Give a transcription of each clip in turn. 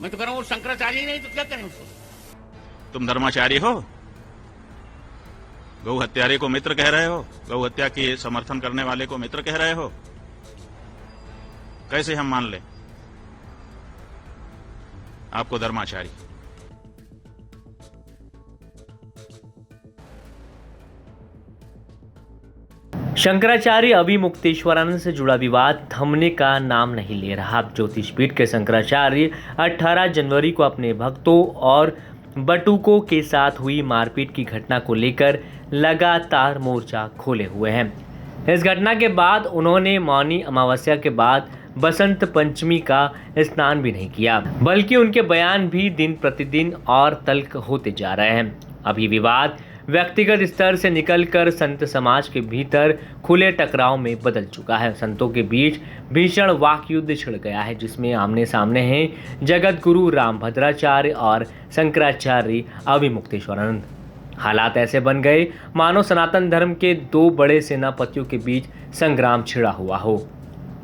मैं तो कह रहा हूँ वो शंकराचार्य ही नहीं तो क्या करें उसको। तुम धर्माचार्य हो, गौ हत्यारे को मित्र कह रहे हो, गौ हत्या के समर्थन करने वाले को मित्र कह रहे हो। कैसे हम मान लें आपको धर्माचार्य? शंकराचार्य अविमुक्तेश्वरानंद से जुड़ा विवाद थमने का नाम नहीं ले रहा। ज्योतिष पीठ के शंकराचार्य 18 जनवरी को अपने भक्तों और बटुकों के साथ हुई मारपीट की घटना को लेकर लगातार मोर्चा खोले हुए हैं। इस घटना के बाद उन्होंने मौनी अमावस्या के बाद बसंत पंचमी का स्नान भी नहीं किया, बल्कि उनके बयान भी दिन प्रतिदिन और तल्ख होते जा रहे हैं। अभी विवाद व्यक्तिगत स्तर से निकलकर संत समाज के भीतर खुले टकराव में बदल चुका है। संतों के बीच भीषण वाक युद्ध छिड़ गया है, जिसमें आमने सामने हैं जगत गुरु रामभद्राचार्य और शंकराचार्य अविमुक्तेश्वरानंद। हालात ऐसे बन गए मानो सनातन धर्म के दो बड़े सेनापतियों के बीच संग्राम छिड़ा हुआ हो।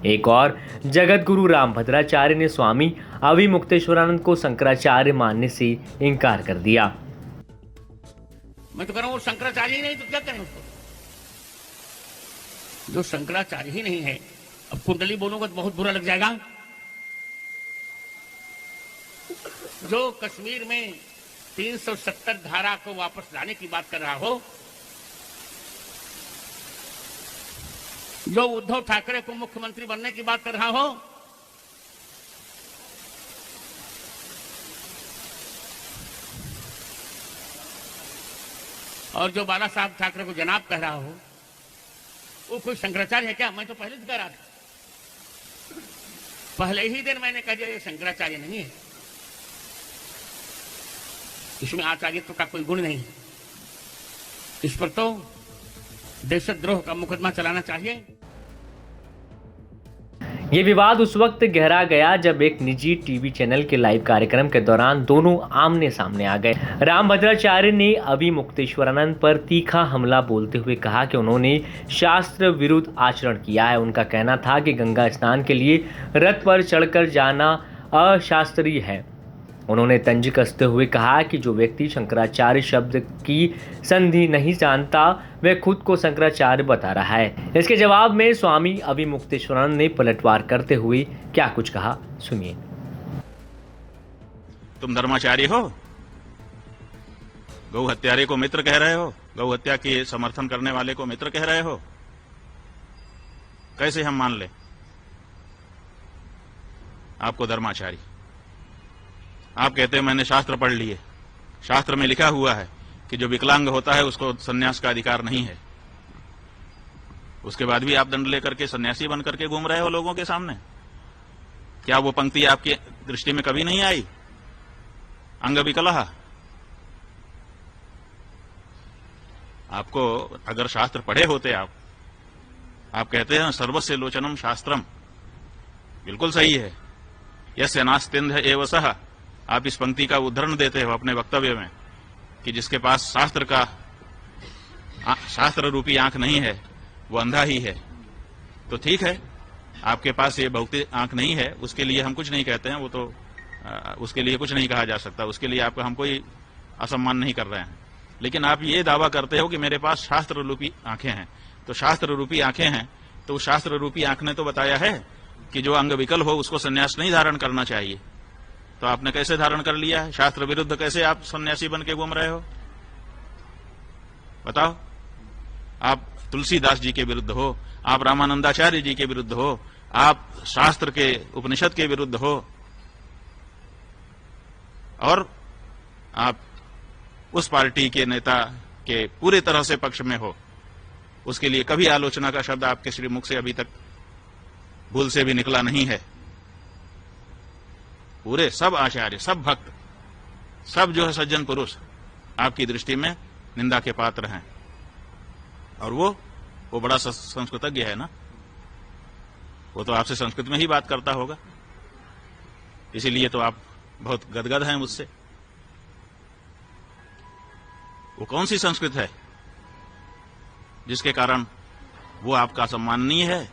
एक और जगत गुरु रामभद्राचार्य ने स्वामी अविमुक्तेश्वरानंद को शंकराचार्य मानने से इनकार कर दिया। मैं तो कह रहा हूँ वो शंकराचार्य ही नहीं तो क्या करें उसको। जो शंकराचार्य ही नहीं है, अब कुंडली बोलूंगा तो बहुत बुरा लग जाएगा। जो कश्मीर में 370 धारा को वापस लाने की बात कर रहा हो, जो उद्धव ठाकरे को मुख्यमंत्री बनने की बात कर रहा हो, और जो बाला साहब ठाकरे को जनाब कह रहा हो, वो कोई शंकराचार्य है क्या? मैं तो पहले से कह रहा था, पहले ही दिन मैंने कह दिया ये शंकराचार्य नहीं है, इसमें आचार्यत्व का कोई गुण नहीं। इस पर तो देशद्रोह का मुकदमा चलाना चाहिए। ये विवाद उस वक्त गहरा गया जब एक निजी टीवी चैनल के लाइव कार्यक्रम के दौरान दोनों आमने सामने आ गए। रामभद्राचार्य ने अविमुक्तेश्वरानंद पर तीखा हमला बोलते हुए कहा कि उन्होंने शास्त्र विरुद्ध आचरण किया है। उनका कहना था कि गंगा स्नान के लिए रथ पर चढ़कर जाना अशास्त्रीय है। उन्होंने तंज कसते हुए कहा कि जो व्यक्ति शंकराचार्य शब्द की संधि नहीं जानता वह खुद को शंकराचार्य बता रहा है। इसके जवाब में स्वामी अविमुक्तेश्वरानंद ने पलटवार करते हुए क्या कुछ कहा, सुनिए। तुम धर्माचार्य हो, गौ हत्यारे को मित्र कह रहे हो, गौ हत्या के समर्थन करने वाले को मित्र कह रहे हो। कैसे हम मान ले आपको धर्माचार्य? आप कहते हैं मैंने शास्त्र पढ़ लिए, शास्त्र में लिखा हुआ है कि जो विकलांग होता है उसको सन्यास का अधिकार नहीं है। उसके बाद भी आप दंड लेकर के सन्यासी बन करके घूम रहे हो लोगों के सामने। क्या वो पंक्ति आपकी दृष्टि में कभी नहीं आई? अंग विकलः। आपको अगर शास्त्र पढ़े होते आप कहते हैं सर्वस्य लोचनम शास्त्रम, बिल्कुल सही है। यस्य नास्त्यंध एव सः। आप इस पंक्ति का उदाहरण देते हो अपने वक्तव्य में कि जिसके पास शास्त्र रूपी आंख नहीं है वो अंधा ही है। तो ठीक है, आपके पास ये भौतिक आंख नहीं है, उसके लिए हम कुछ नहीं कहते हैं, वो तो उसके लिए कुछ नहीं कहा जा सकता, उसके लिए आपका हम कोई असम्मान नहीं कर रहे हैं। लेकिन आप ये दावा करते हो कि मेरे पास शास्त्र रूपी आंखें हैं। तो शास्त्र रूपी आंखें हैं तो शास्त्र रूपी आंख ने तो बताया है कि जो अंग विकल हो उसको संन्यास नहीं धारण करना चाहिए। तो आपने कैसे धारण कर लिया है? शास्त्र विरुद्ध कैसे आप सन्यासी बन के घूम रहे हो? बताओ। आप तुलसीदास जी के विरुद्ध हो, आप रामानंदाचार्य जी के विरुद्ध हो, आप शास्त्र के उपनिषद के विरुद्ध हो, और आप उस पार्टी के नेता के पूरी तरह से पक्ष में हो। उसके लिए कभी आलोचना का शब्द आपके श्री मुख से अभी तक भूल से भी निकला नहीं है। पूरे सब आचार्य, सब भक्त, सब जो है सज्जन पुरुष आपकी दृष्टि में निंदा के पात्र हैं। और वो बड़ा संस्कृतज्ञ है ना, वो तो आपसे संस्कृत में ही बात करता होगा, इसीलिए तो आप बहुत गदगद हैं मुझसे। वो कौन सी संस्कृत है जिसके कारण वो आपका सम्माननीय है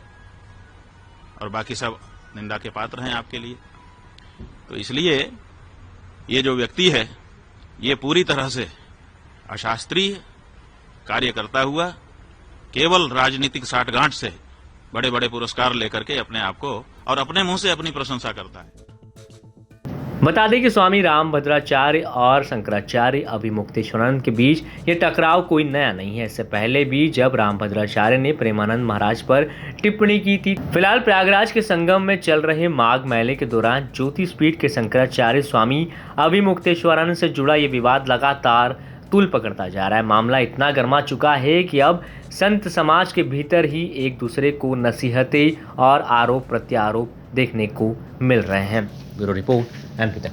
और बाकी सब निंदा के पात्र हैं आपके लिए? तो इसलिए ये जो व्यक्ति है ये पूरी तरह से अशास्त्रीय कार्य करता हुआ केवल राजनीतिक साठगांठ से बड़े बड़े पुरस्कार लेकर के अपने आप को और अपने मुंह से अपनी प्रशंसा करता है। बता दें कि स्वामी रामभद्राचार्य और शंकराचार्य अभिमुक्तेश्वरानंद के बीच ये टकराव कोई नया नहीं है। इससे पहले भी जब रामभद्राचार्य ने प्रेमानंद महाराज पर टिप्पणी की थी। फिलहाल प्रयागराज के संगम में चल रहे माघ मेले के दौरान ज्योतिषपीठ के शंकराचार्य स्वामी अभिमुक्तेश्वरानंद से जुड़ा ये विवाद लगातार तूल पकड़ता जा रहा है। मामला इतना गर्मा चुका है कि अब संत समाज के भीतर ही एक दूसरे को नसीहतें और आरोप प्रत्यारोप देखने को मिल रहे हैं। ब्यूरो रिपोर्ट MP तक।